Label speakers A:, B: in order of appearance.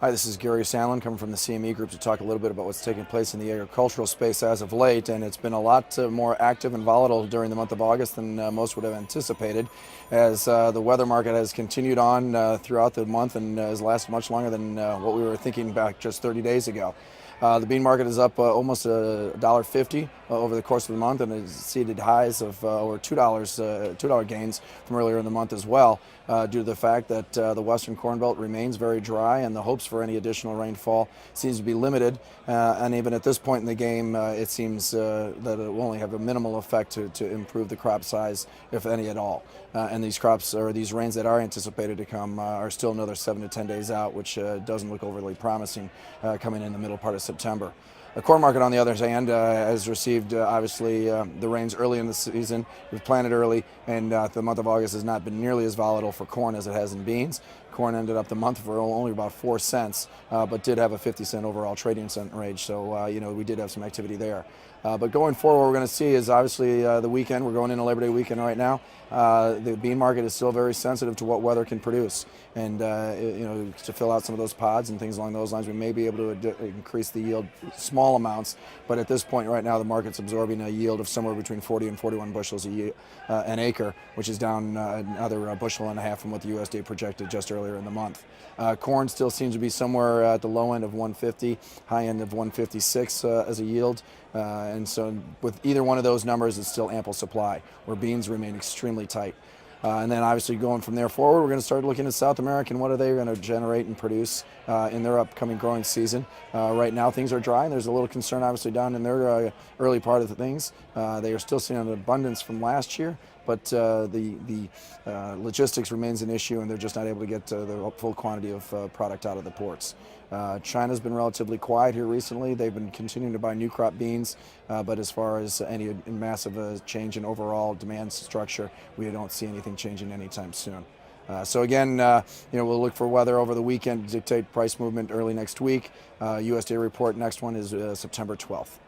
A: Hi, this is Gary Sandlund coming from the CME Group to talk a little bit about what's taking place in the agricultural space as of late, and it's been a lot more active and volatile during the month of August than most would have anticipated, as the weather market has continued on throughout the month and has lasted much longer than what we were thinking back just 30 days ago. The bean market is up almost $1.50 over the course of the month, and has exceeded highs of over $2 gains from earlier in the month as well, due to the fact that the western corn belt remains very dry, and the hopes for any additional rainfall seems to be limited. And even at this point in the game, it seems that it will only have a minimal effect to improve the crop size, if any at all. And these crops, or these rains that are anticipated to come, are still another 7 to 10 days out, which doesn't look overly promising coming in the middle part of September. The corn market, on the other hand, has received obviously the rains early in the season. We've planted early, and the month of August has not been nearly as volatile for corn as it has in beans. Corn ended up the month for only about 4 cents, but did have a 50-cent overall trading cent range. So we did have some activity there. But going forward, what we're going to see is obviously the weekend. We're going into Labor Day weekend right now. The bean market is still very sensitive to what weather can produce, and to fill out some of those pods and things along those lines, we may be able to increase the yield small amounts. But at this point right now, the market's absorbing a yield of somewhere between 40 and 41 bushels an acre, which is down another bushel and a half from what the USDA projected just earlier in the month. Corn still seems to be somewhere at the low end of 150, high end of 156 as a yield. And so with either one of those numbers, it's still ample supply, where beans remain extremely tight. And then obviously going from there forward, we're going to start looking at South America and what are they going to generate and produce in their upcoming growing season. Right now things are dry, and there's a little concern obviously down in their early part of the things. They are still seeing an abundance from last year, but the logistics remains an issue, and they're just not able to get the full quantity of product out of the ports. China's been relatively quiet here recently. They've been continuing to buy new crop beans, but as far as any massive change in overall demand structure, we don't see anything changing anytime soon. So again, we'll look for weather over the weekend to dictate price movement early next week. USDA report, next one is September 12th.